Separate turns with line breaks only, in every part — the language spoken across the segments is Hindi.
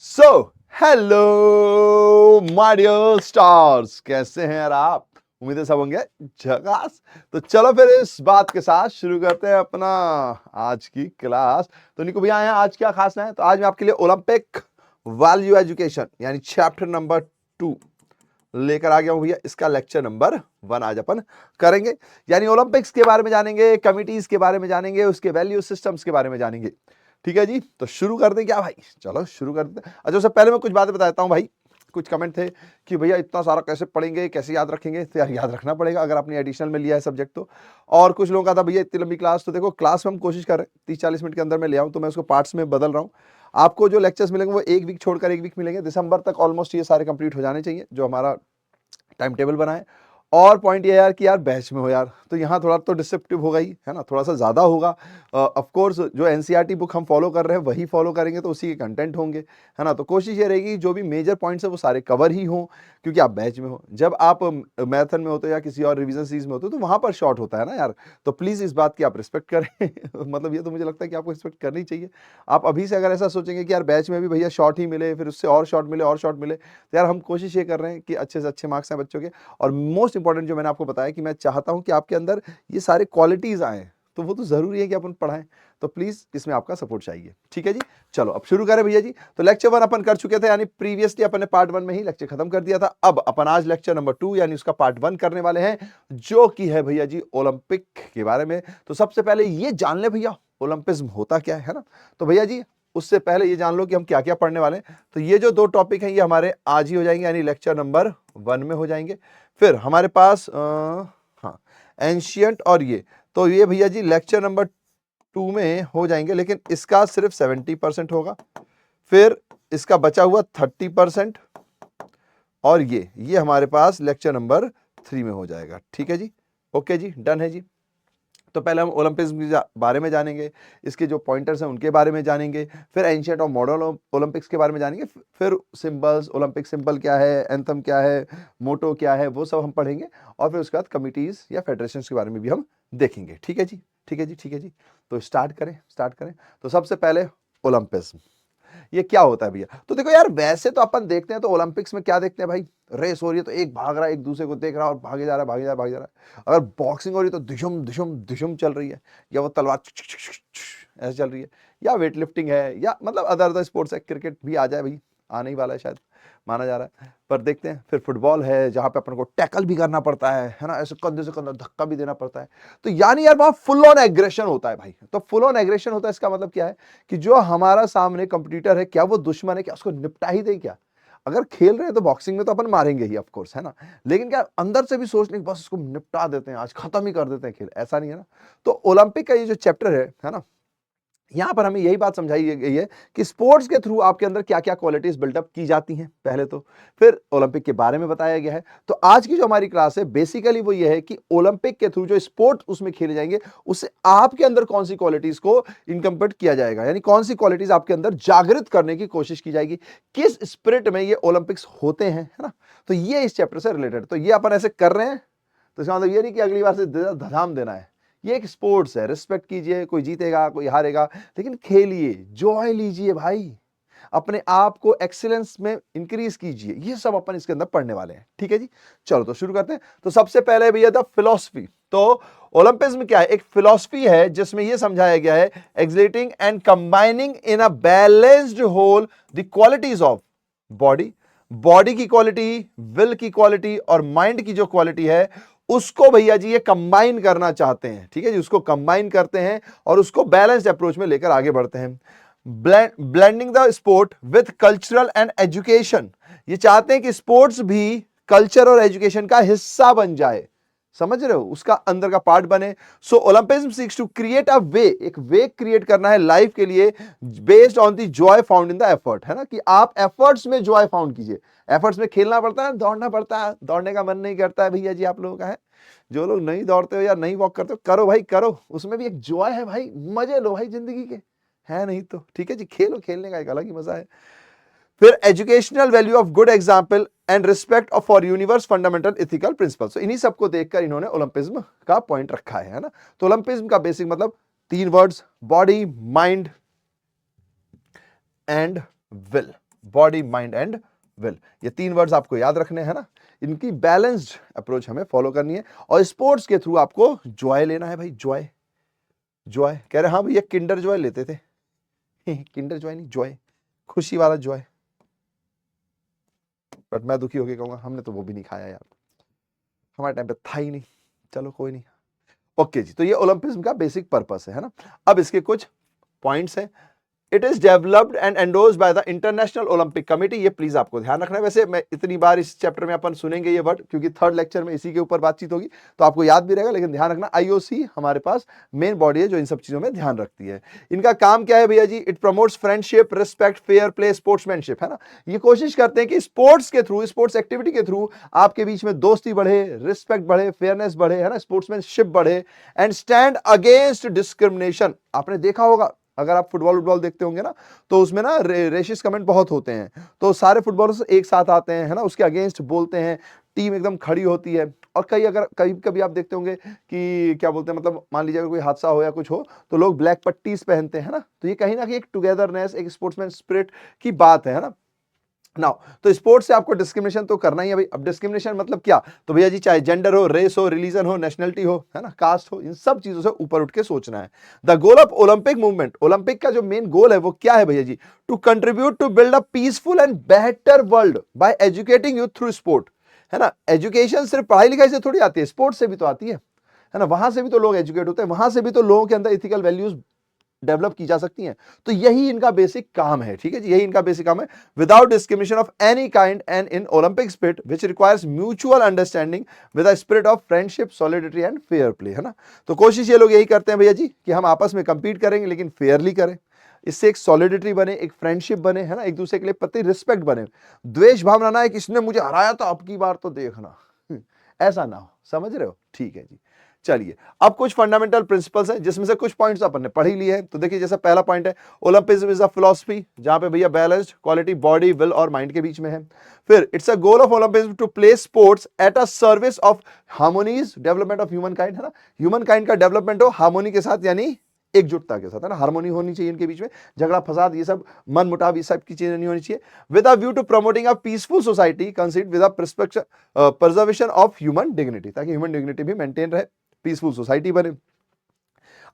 So hello my dear stars, कैसे हैं यार आप? उम्मीद है सब होंगे झकास। तो चलो फिर इस बात के साथ शुरू करते हैं अपना आज की क्लास। तो निको भैया आए हैं, आज क्या खास है? तो आज मैं आपके लिए ओलंपिक वैल्यू एजुकेशन यानी चैप्टर नंबर 2 लेकर आ गया हूं भैया। इसका लेक्चर नंबर 1 आज अपन करेंगे, यानी ओलंपिक्स के बारे में जानेंगे, कमिटीज के बारे में जानेंगे, उसके वैल्यू सिस्टम्स के बारे में जानेंगे। ठीक है जी, तो शुरू कर दें क्या भाई? चलो शुरू कर दें। अच्छा, उससे पहले मैं कुछ बातें बता देता हूं भाई। कुछ कमेंट थे कि भैया इतना सारा कैसे पढ़ेंगे, कैसे याद रखेंगे? तो यार याद रखना पड़ेगा अगर आपने एडिशनल में लिया है सब्जेक्ट तो। और कुछ लोगों का था भैया इतनी लंबी क्लास, तो देखो क्लास में हम कोशिश कर रहे हैं 30-40 मिनट के अंदर में ले आऊं, तो मैं उसको पार्ट्स में बदल रहा हूं। आपको जो लेक्चर्स मिलेंगे वो एक वीक छोड़कर एक वीक मिलेंगे। दिसंबर तक ऑलमोस्ट ये सारे कंप्लीट हो जाने चाहिए जो हमारा टाइम टेबल बनाए। और पॉइंट ये यार कि यार बैच में हो यार, तो यहाँ थोड़ा तो डिसेप्टिव होगा ही, है ना, थोड़ा सा ज़्यादा होगा। ऑफ कोर्स जो एनसीईआरटी बुक हम फॉलो कर रहे हैं वही फॉलो करेंगे तो उसी के कंटेंट होंगे, है ना। तो कोशिश ये रहेगी जो भी मेजर पॉइंट्स है वो सारे कवर ही हों, क्योंकि आप बैच में हो। जब आप मैराथन में होते हो या किसी और रिवीजन सीरीज में होते हो तो वहाँ पर शॉर्ट होता है ना यार। तो प्लीज़ इस बात की आप रिस्पेक्ट करें मतलब ये तो मुझे लगता है कि आपको रिस्पेक्ट करनी चाहिए। आप अभी से अगर ऐसा सोचेंगे कि यार बैच में भी भैया शॉर्ट ही मिले, फिर उससे और शॉर्ट मिले और शॉर्ट मिले, तो यार हम कोशिश ये कर रहे हैं कि अच्छे से अच्छे मार्क्स हैं बच्चों के। और मोस्ट इंपॉर्टेंट जो मैंने आपको बताया कि मैं चाहता हूं कि आपके अंदर ये सारे क्वालिटीज आए, तो वो तो जरूरी है कि अपन पढ़ाएं। तो प्लीज इसमें आपका सपोर्ट चाहिए। ठीक है जी, चलो अब शुरू करें भैया जी। तो लेक्चर 1 अपन कर चुके थे, यानी प्रीवियसली अपन ने पार्ट 1 में ही लेक्चर खत्म कर दिया था। अब अपन आज लेक्चर नंबर 2 यानी उसका पार्ट 1 करने वाले हैं, जो कि है भैया जी ओलंपिक के बारे में। तो सबसे पहले ये जान ले भैया ओलंपिज्म होता क्या है ना। तो भैया जी उससे पहले ये जान लो कि हम क्या क्या पढ़ने वाले हैं। तो ये जो 2 टॉपिक हैं ये हमारे आज ही हो जाएंगे, यानी लेक्चर नंबर 1 में हो जाएंगे। फिर हमारे पास हाँ एंशियंट और तो ये भैया जी लेक्चर नंबर 2 में हो जाएंगे, लेकिन इसका सिर्फ 70% होगा। फिर इसका बचा हुआ 30%, और ये हमारे पास लेक्चर नंबर 3 में हो जाएगा। ठीक है जी, ओके जी, डन है जी। तो पहले हम ओलंपिक्स के बारे में जानेंगे, इसके जो पॉइंटर्स हैं उनके बारे में जानेंगे, फिर एंशिएंट और मॉडर्न ओलंपिक्स के बारे में जानेंगे, फिर सिंबल्स, ओलंपिक सिंबल क्या है, एंथम क्या है, मोटो क्या है, वो सब हम पढ़ेंगे। और फिर उसके बाद कमिटीज या फेडरेशन के बारे में भी हम देखेंगे। ठीक है जी, ठीक है जी, ठीक है जी। तो स्टार्ट करें। तो सबसे पहले ओलंपिक्स ये क्या होता है भैया? तो देखो यार, वैसे तो अपन देखते हैं तो ओलंपिक्स में क्या देखते हैं भाई, रेस हो रही है तो एक भाग रहा है, एक दूसरे को देख रहा है और भागे जा रहा है, भागे जा रहा है, भागे जा रहा है। अगर बॉक्सिंग हो रही है तो दिशुम दिशुम दिशुम चल रही है, या वो तलवार ऐसे चल रही है, या वेट लिफ्टिंग है, या मतलब अदर अदर स्पोर्ट्स है। क्रिकेट भी आ जाए भाई, आने ही वाला है शायद, माना जा रहा है। पर देखते हैं, फिर फुटबॉल है जहां पे अपन को टैकल भी करना पड़ता है ना, ऐसे कंधे से कंधा धक्का भी देना पड़ता है। तो यानी यार वहां फुल ऑन एग्रेशन होता है भाई। तो फुल ऑन एग्रेशन होता है, इसका मतलब क्या है कि जो हमारा सामने कंपटीटर है, क्या वो दुश्मन है, क्या उसको निपटा ही दे क्या? अगर खेल रहे हैं तो बॉक्सिंग में तो अपन मारेंगे ही ऑफ कोर्स, है ना। लेकिन क्या अंदर से भी सोच लें बस इसको निपटा देते हैं, आज खत्म ही कर देते हैं खेल, ऐसा नहीं है ना। तो ओलंपिक का ये जो चैप्टर है ना, यहां पर हमें यही बात समझाई गई है कि स्पोर्ट्स के थ्रू आपके अंदर क्या क्या क्वालिटीज बिल्डअप की जाती हैं पहले तो, फिर ओलंपिक के बारे में बताया गया है। तो आज की जो हमारी क्लास है बेसिकली वो ये है कि ओलंपिक के थ्रू जो स्पोर्ट उसमें खेले जाएंगे उससे आपके अंदर कौन सी क्वालिटीज को इनकम्प्लीट किया जाएगा, यानी कौन सी क्वालिटीज आपके अंदर जागृत करने की कोशिश की जाएगी, किस स्पिरिट में ये ओलंपिक्स होते हैं, है ना। तो ये इस चैप्टर से रिलेटेड, तो ये अपन ऐसे कर रहे हैं। तो इसका मतलब ये नहीं कि अगली बार से धड़ाम देना है। ये एक स्पोर्ट्स है, रिस्पेक्ट कीजिए, कोई जीतेगा कोई हारेगा, लेकिन खेलिए, जॉय लीजिए भाई, अपने आप को एक्सीलेंस में इंक्रीज कीजिए। ये सब अपन इसके अंदर पढ़ने वाले हैं। ठीक है जी, चलो तो शुरू करते हैं। तो सबसे पहले भैया द फिलॉसफी। तो ओलंपिक्स में क्या है, एक फिलॉसफी है जिसमें यह समझाया गया है exalting and combining in a balanced whole the qualities of body, body की क्वालिटी, विल की क्वालिटी और माइंड की जो क्वालिटी है उसको भैया जी ये कंबाइन करना चाहते हैं। ठीक है जी, उसको कंबाइन करते हैं और उसको बैलेंस्ड अप्रोच में लेकर आगे बढ़ते हैं। Blending the sport with cultural and education, ये चाहते हैं कि स्पोर्ट्स भी कल्चर और एजुकेशन का हिस्सा बन जाए, समझ रहे हो, उसका अंदर का पार्ट बने। सो ओलंपिज्म सीक्स टू क्रिएट अ वे, एक वे क्रिएट करना है लाइफ के लिए based on the Joy found in the effort, है ना, कि आप एफर्ट्स में जॉय फाउंड कीजिए। एफर्ट्स में खेलना पड़ता है, दौड़ना पड़ता है, दौड़ने का मन नहीं करता है भैया जी आप लोगों का, है जो लोग नहीं दौड़ते हो या नहीं वॉक करते हो, करो भाई करो, उसमें भी एक जॉय है भाई, मजे लो भाई जिंदगी के, है नहीं तो ठीक है जी, खेलो, खेलने का एक अलग ही मजा है। फिर educational value of good example and respect for universe fundamental ethical principles, इन्हीं सबको देखकर इन्होंने ओलंपिज्म का पॉइंट रखा है ना। तो ओलंपिज्म का बेसिक मतलब 3 words, body, mind and will, body, mind and will. ये 3 वर्ड्स आपको याद रखने हैं ना। इनकी बैलेंस्ड अप्रोच हमें फॉलो करनी है और स्पोर्ट्स के थ्रू आपको जॉय लेना है भाई। जॉय, जॉय कह रहे हाँ भैया किंडर जॉय लेते थे किंडर जॉय नहीं, जॉय, खुशी वाला जॉय। बट मैं दुखी होके कहूंगा हमने तो वो भी नहीं खाया यार, हमारे टाइम पे था ही नहीं। चलो कोई नहीं। ओके जी, तो ये ओलंपिज्म का बेसिक पर्पस है ना। अब इसके कुछ पॉइंट्स हैं। It is developed and endorsed by the international Olympic committee. ये प्लीज आपको ध्यान रखना है। वैसे मैं इतनी बार इस चैप्टर में अपन सुनेंगे ये वर्ड, क्योंकि थर्ड लेक्चर में इसी के ऊपर बातचीत होगी, तो आपको याद भी रहेगा। लेकिन ध्यान रखना, आईओसी हमारे पास मेन बॉडी है जो इन सब चीजों में ध्यान रखती है। इनका काम क्या है भैया जी? It promotes friendship, respect, fair play, sportsmanship, है ना। ये कोशिश करते हैं कि स्पोर्ट्स के थ्रू, स्पोर्ट्स एक्टिविटी के थ्रू आपके बीच में दोस्ती बढ़े, रिस्पेक्ट बढ़े, फेयरनेस बढ़े, है ना, स्पोर्ट्समैनशिप बढ़े एंड स्टैंड अगेंस्ट डिस्क्रिमिनेशन। आपने देखा होगा, अगर आप फुटबॉल देखते होंगे ना, तो उसमें ना रेशिस कमेंट बहुत होते हैं, तो सारे फुटबॉलर्स एक साथ आते हैं, है ना, उसके अगेंस्ट बोलते हैं, टीम एकदम खड़ी होती है। और कभी कभी आप देखते होंगे कि क्या बोलते हैं, मतलब मान लीजिए कोई हादसा हो या कुछ हो तो लोग ब्लैक पट्टीज पहनते हैं ना, तो ये कहीं ना कहीं एक टुगेदरनेस, एक स्पोर्ट्समैन स्पिरिट की बात है ना। नाउ तो स्पोर्ट्स से आपको डिस्क्रिमिनेशन तो करना ही है भाई। अब डिस्क्रिमिनेशन मतलब क्या? तो भैया जी चाहे जेंडर हो, रेस हो, रिलीजन हो, नेशनलिटी हो, है ना, कास्ट हो, इन सब चीजों से ऊपर उठ के सोचना है। The goal of Olympic movement, Olympic का जो मेन गोल है वो क्या है भैया जी? To contribute to build a peaceful and better world by educating youth through sport, है ना। एजुकेशन सिर्फ पढ़ाई लिखाई से थोड़ी आती है, स्पोर्ट्स से भी तो आती है ना। वहां से भी तो लोग एजुकेट होते हैं, वहां से भी तो लोगों के अंदर इथिकल वैल्यूज डेवलप की जा सकती हैं। तो यही इनका बेसिक काम है, ठीक है जी, यही इनका बेसिक काम है। Without discrimination of any kind and in Olympic spirit which requires mutual understanding with a spirit of friendship, solidity and fair play, है ना। तो कोशिश ये लोग यही करते हैं भैया जी कि हम आपस में कंपीट करेंगे लेकिन फेयरली करें। इससे एक सॉलिडिटी बने, एक फ्रेंडशिप बने, है ना, एक दूसरे के लिए प्रति रिस्पेक्ट बने। द्वेष भावना ना है कि इसने मुझे हराया तो अब की बार तो देखना ऐसा ना हो, समझ रहे हो? ठीक है जी। चलिए, अब कुछ फंडामेंटल प्रिंसिपल्स हैं जिसमें से कुछ पॉइंट्स अपन ने पढ़ ही लिए हैं। तो देखिए, जैसा पहला पॉइंट है, ओलंपिज्म इज अ फिलॉसफी, जहां पे भैया बैलेंस्ड क्वालिटी बॉडी, विल और माइंड के बीच में है। फिर it's a goal of Olympism to place sports at a service of harmonious development of humankind, है ना। ह्यूमन काइंड का डेवलपमेंट हो हार्मोनी के साथ, यानी एकजुटता के साथ, है ना। हार्मोनी होनी चाहिए इनके बीच में, झगड़ा फसाद ये सब मन मुटाव ये सब की चीजें नहीं होनी चाहिए। With a view to promoting a peaceful society concerned with a preservation of human dignity, ताकि ह्यूमन डिग्निटी भी मेंटेन रहे, पीसफुल सोसाइटी बने।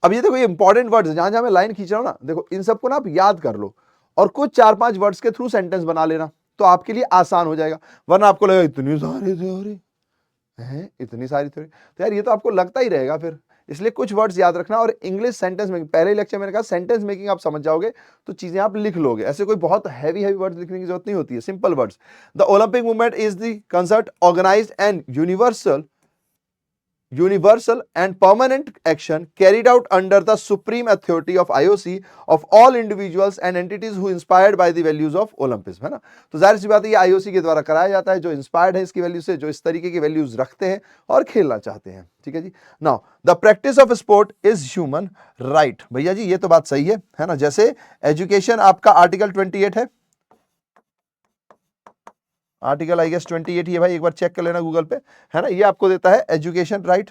अब ये देखो, ये इंपॉर्टेंट वर्ड्स जहां जहां मैं लाइन खींच रहा हूं ना, देखो इन सबको ना आप याद कर लो और कुछ 4-5 वर्ड्स के थ्रू सेंटेंस बना लेना, तो आपके लिए आसान हो जाएगा। वरना आपको लगेगा इतनी सारी थ्योरी है, इतनी सारी थ्योरी, तो यार ये तो आपको लगता ही रहेगा फिर। इसलिए कुछ वर्ड्स याद रखना। और इंग्लिश सेंटेंस मेकिंग, पहले लेक्चर मैंने कहा सेंटेंस मेकिंग आप समझ जाओगे तो चीजें आप लिख लोगे। ऐसे कोई बहुत हैवी हैवी वर्ड्स लिखने की जरूरत नहीं होती है, simple words. The Olympic movement is the concert organised and universal and permanent action carried out under the supreme authority of IOC of all individuals and entities who inspired by the values of Olympism, है ना। तो जाहिर सी बात है ये आईओसी के द्वारा कराया जाता है, जो इंस्पायर्ड है इसकी वैल्यू से, जो इस तरीके की वैल्यूज रखते हैं और खेलना चाहते हैं, ठीक है जी। Now the practice of sport is human right, भैया जी ये तो बात सही है ना। जैसे एजुकेशन आपका आर्टिकल 28 है, आर्टिकल आई गेस 28 ही है भाई, एक बार चेक कर लेना गूगल पे, है ना। ये आपको देता है education right,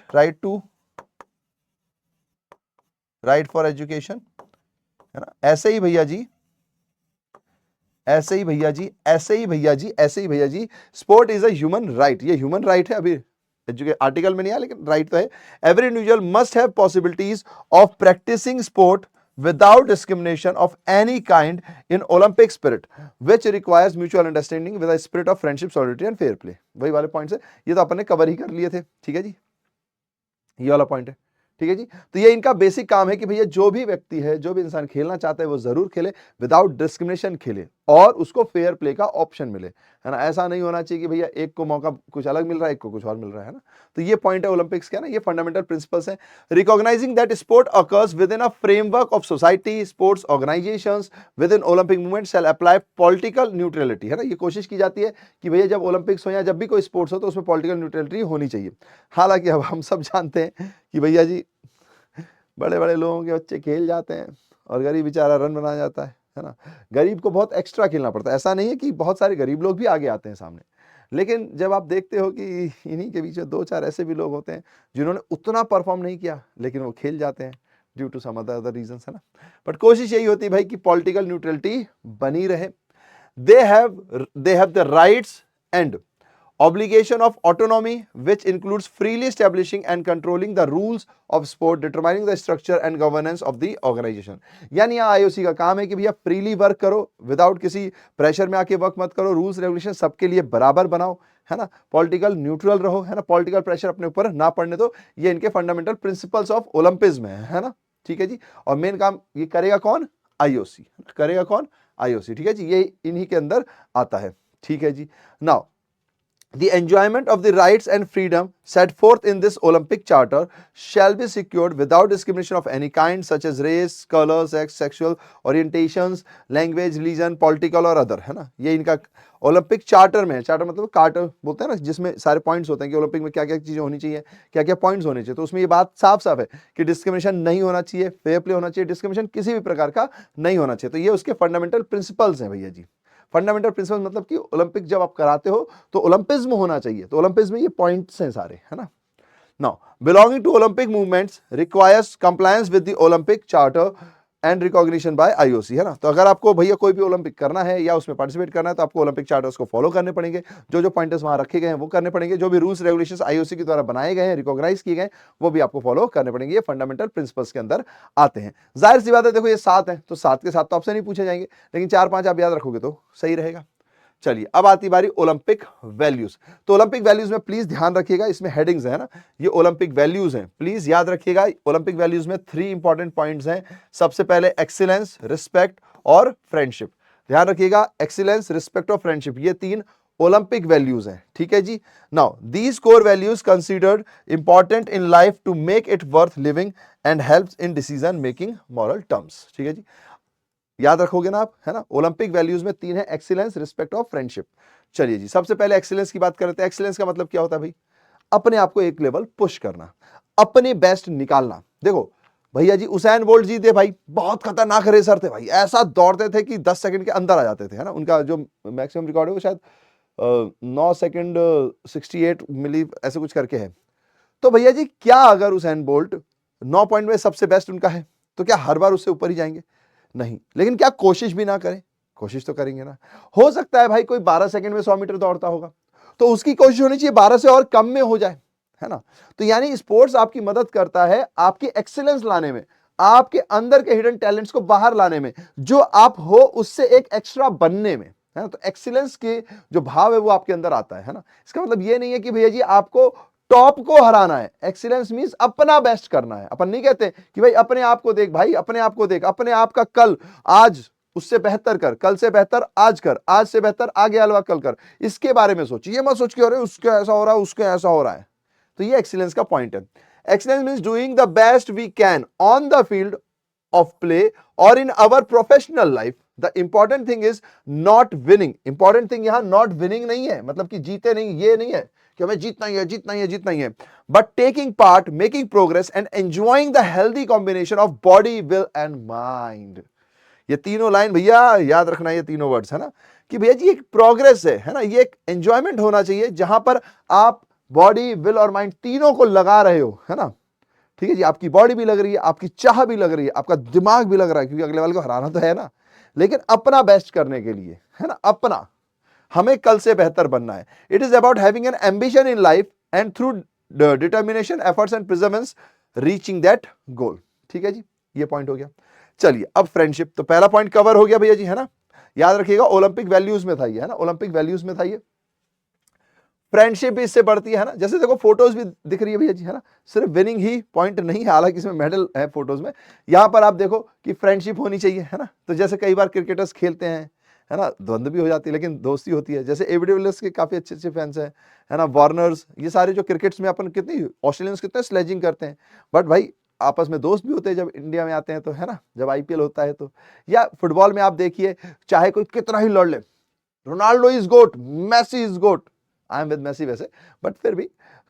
right for education, है ना। ऐसे ही भैया जी, ऐसे ही भैया जी, ऐसे ही भैया जी, ऐसे ही भैया जी, sport is a human right. ये ह्यूमन राइट है, अभी आर्टिकल में नहीं है लेकिन राइट तो है। Every individual must have possibilities of practising sport without discrimination of any kind in Olympic spirit which requires mutual understanding with a spirit of friendship, solidarity and fair play। वही वाले पॉइंट्स है, ये तो अपन ने कवर ही कर लिए थे, ठीक है जी, ये वाला पॉइंट है, ठीक है जी। तो ये इनका बेसिक काम है कि भैया जो भी व्यक्ति है, जो भी इंसान खेलना चाहता है वो जरूर खेले, विदाउट डिस्क्रिमिनेशन खेले और उसको फेयर प्ले का ऑप्शन मिले, है ना। ऐसा नहीं होना चाहिए कि भैया एक को मौका कुछ अलग मिल रहा है, एक को कुछ और मिल रहा है ना। तो ये पॉइंट है ओलंपिक्स का ना, ये फंडामेंटल प्रिंसिपल्स हैं। Recognising that sport occurs with in a framework of society, sports organisations with in Olympic movement shall apply political neutrality, है ना। ये कोशिश की जाती है कि भैया जब ओलंपिक्स हो या जब भी कोई स्पोर्ट्स हो तो उसमें पॉलिटिकल न्यूट्रलिटी होनी चाहिए। हालांकि अब हम सब जानते हैं कि भैया जी बड़े बड़े लोगों के बच्चे खेल जाते हैं और गरीब बेचारा रन बना जाता है ना। गरीब को बहुत एक्स्ट्रा खेलना पड़ता है, ऐसा नहीं है कि बहुत सारे गरीब लोग भी आगे आते हैं सामने, लेकिन जब आप देखते हो कि इन्हीं के बीच में 2-4 ऐसे भी लोग होते हैं जिन्होंने उतना परफॉर्म नहीं किया लेकिन वो खेल जाते हैं due to some other reasons, है ना। बट कोशिश यही होती है भाई कि पॉलिटिकल न्यूट्रलिटी बनी रहे। they have the rights and obligation of autonomy which includes freely establishing and controlling the rules of sport, determining the structure and governance of the organization। यानी यहाँ आईओसी का काम है कि भैया फ्रीली वर्क करो, विदाउट किसी प्रेशर में आके वर्क मत करो, रूल्स रेगुलेशन सबके लिए बराबर बनाओ, है ना, पॉलिटिकल न्यूट्रल रहो, है ना, पॉलिटिकल प्रेशर अपने ऊपर ना पड़ने दो। ये इनके फंडामेंटल प्रिंसिपल्स ऑफ ओलंपिज्म है ना, ठीक है जी। और मेन काम ये करेगा कौन? आईओसी करेगा। कौन? आईओसी, ठीक है जी, ये इन्हीं के अंदर आता है, ठीक है जी। Now the enjoyment of the rights and freedom set forth in this Olympic Charter shall be secured without discrimination of any kind, such as race, color, sex, sexual orientations, language, religion, political और other, है ना। ये इनका ओलंपिक चार्टर में है। चार्टर मतलब कार्टर बोलते हैं ना, जिसमें सारे पॉइंट्स होते हैं कि ओलंपिक में क्या क्या चीजें होनी चाहिए, क्या क्या पॉइंट्स होने चाहिए। तो उसमें ये बात साफ साफ है कि डिस्क्रिमिनेशन नहीं होना चाहिए, फेयर प्ले होना चाहिए, डिस्क्रिमिनेशन किसी भी प्रकार का नहीं होना चाहिए। तो ये उसके फंडामेंटल प्रिंसिपल्स हैं भैया जी। फंडामेंटल प्रिंसिपल मतलब कि ओलंपिक जब आप कराते हो तो ओलंपिज्म होना चाहिए। तो ओलंपिज्म में ये पॉइंट्स हैं सारे, है ना। Now belonging to Olympic movements requires compliance with the Olympic charter and recognition by IOC, है ना। तो अगर आपको भैया कोई भी ओलंपिक करना है या उसमें पार्टिसिपेट करना है तो आपको ओलंपिक चार्टर्स को फॉलो करने पड़ेंगे, जो जो पॉइंटर्स वहां रखे गए हैं वो करने पड़ेंगे, जो भी रूल्स रेगुलेशंस आईओसी के द्वारा बनाए गए हैं, रिकॉग्नाइज किए गए वो भी आपको फॉलो करने पड़ेंगे। ये फंडामेंटल प्रिंसिपल्स के अंदर आते हैं। जाहिर सी बात है, देखो ये 7 है तो 7 के साथ तो आपसे नहीं पूछे जाएंगे, लेकिन 4-5 आप याद रखोगे तो सही रहेगा। चलिए अब आती बारी ओलंपिक वैल्यूज। तो ओलंपिक वैल्यूज में प्लीज ध्यान रखिएगा, इसमें हेडिंग्स है ना, ये ओलंपिक वैल्यूज हैं, प्लीज याद रखिएगा। ओलंपिक वैल्यूज में 3 इंपॉर्टेंट पॉइंट्स हैं। सबसे पहले एक्सीलेंस, रिस्पेक्ट और फ्रेंडशिप। ध्यान रखिएगा, एक्सीलेंस, रिस्पेक्ट और फ्रेंडशिप, ये 3 ओलंपिक वैल्यूज हैं, ठीक है जी। Now these core values considered important in life to make it worth living and helps in decision making moral terms, ठीक है जी। याद रखोगे ना आप, है ना। ओलंपिक वैल्यूज में 3 है, एक्सीलेंस, रिस्पेक्ट और फ्रेंडशिप। चलिए जी, सबसे पहले एक्सीलेंस की बात करते हैं। एक्सीलेंस का मतलब क्या होता है भाई? अपने आप को एक लेवल पुश करना, अपने बेस्ट निकालना। देखो भैया जी, उसैन बोल्ट जी थे भाई, बहुत खतरनाक रेसर थे भाई, ऐसा दौड़ते थे कि 10 सेकंड के अंदर आ जाते थे, है ना। उनका जो मैक्सिमम रिकॉर्ड है वो शायद 9 सेकंड 68 मिली ऐसे कुछ करके है। तो भैया जी, क्या अगर उसैन बोल्ट 9 पॉइंट में सबसे बेस्ट उनका है तो क्या हर बार उससे ऊपर ही जाएंगे? नहीं। लेकिन क्या कोशिश भी ना करें? कोशिश तो करेंगे ना। हो सकता है भाई कोई 12 सेकंड में 100 मीटर दौड़ता होगा, तो उसकी कोशिश होनी चाहिए 12 से और कम में हो जाए, है ना। तो यानी स्पोर्ट्स आपकी मदद करता है आपकी एक्सीलेंस लाने में, आपके अंदर के हिडन टैलेंट्स को बाहर लाने में, जो आप हो उससे एक एक्स्ट्रा बनने में, है ना। तो एक्सीलेंस के जो भाव है वो आपके अंदर आता है ना। इसका मतलब ये नहीं है कि भैया जी आपको टॉप को हराना है। एक्सीलेंस मींस अपना बेस्ट करना है। अपन नहीं कहते कि भाई अपने आप को देख भाई, अपने आप को देख, अपने आप का कल आज उससे बेहतर कर, कल से बेहतर आज कर, आज से बेहतर आगे वाला कल कर। इसके बारे में सोच, ये मत सोच के अरे उसके ऐसा हो रहा है, उसके ऐसा हो रहा है। तो ये एक्सीलेंस का पॉइंट है। Excellence means doing the best we can on the field of play or in our professional life. The important thing is not winning. Important thing यहां not winning नहीं है, मतलब कि जीते नहीं, ये नहीं है कि हमें जीतना ही है, जीतना ही है, जीतना ही है, but taking part, making progress and enjoying the healthy combination of body, will and mind. ये तीनों लाइन भैया याद रखना, ये तीनों वर्ड्स, है ना, कि भैया जी एक प्रोग्रेस है ना, ये एक एंजॉयमेंट होना चाहिए जहां पर आप बॉडी, विल और माइंड तीनों को लगा रहे हो, है ना। ठीक है जी, आपकी बॉडी भी लग रही है, आपकी चाह भी लग रही है, आपका दिमाग भी लग रहा है, क्योंकि अगले वाले को हराना तो है ना, लेकिन अपना बेस्ट करने के लिए, है ना। अपना, हमें कल से बेहतर बनना है। It is about having an ambition in life and through determination, efforts and Perseverance reaching that goal. ठीक है जी, ये पॉइंट हो गया। चलिए अब फ्रेंडशिप, तो पहला पॉइंट कवर हो गया भैया जी, है ना। याद रखिएगा ओलंपिक वैल्यूज में था ये, है ना, ओलंपिक वैल्यूज में था ये। फ्रेंडशिप भी इससे बढ़ती है ना। जैसे देखो फोटोज भी दिख रही है भैया जी, है ना, सिर्फ विनिंग ही पॉइंट नहीं है, हालांकि इसमें मेडल है फोटोज में। यहां पर आप देखो कि फ्रेंडशिप होनी चाहिए, है ना। तो जैसे कई बार क्रिकेटर्स खेलते हैं, है ना, द्वंद्व भी हो जाती है लेकिन दोस्ती होती है। जैसे एबी डिविलियर्स के काफी अच्छे अच्छे फैंस हैं, है ना, वार्नर्स, ये सारे जो क्रिकेट्स में अपन कितनी ऑस्ट्रेलियंस कितने स्लेजिंग करते हैं, बट भाई आपस में दोस्त भी होते हैं जब इंडिया में आते हैं तो, है ना, जब आईपीएल होता है तो। या फुटबॉल में आप देखिए, चाहे कोई कितना ही लड़ ले, Ronaldo is GOAT, Messi is GOAT, I am with Messi वैसे, बट फिर भी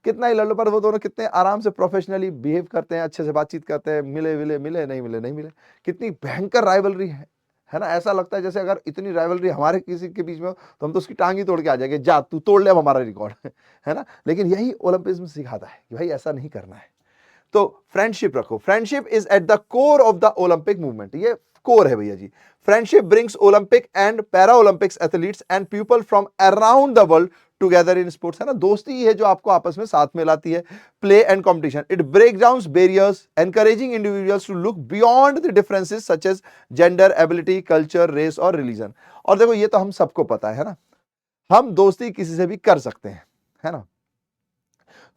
कितना ही लड़ लो, पर वो दोनों कितने आराम से प्रोफेशनली बिहेव करते हैं, अच्छे से बातचीत करते हैं, मिले मिले मिले, नहीं मिले नहीं मिले। कितनी भयंकर राइवलरी है ना। ऐसा लगता है जैसे अगर इतनी राइवलरी हमारे किसी के बीच में हो तो हम तो उसकी टांग ही तोड़ के आ जाएंगे, जा तू तोड़ ले अब हमारा रिकॉर्ड, है ना। लेकिन यही ओलंपिक्स में सिखाता है कि भाई ऐसा नहीं करना है। तो फ्रेंडशिप रखो, friendship is at the core of the Olympic movement, ये कोर है भैया जी। Friendship brings Olympic and para Olympics athletes and people from around the world together in sports, है ना, दोस्ती ही है जो आपको आपस में साथ में लाती है। Play and competition, it break down barriers encouraging individuals to look beyond the differences such as gender, ability, culture, race और रिलीजन। और देखो ये तो हम सबको पता है ना, हम दोस्ती किसी से भी कर सकते हैं, है ना।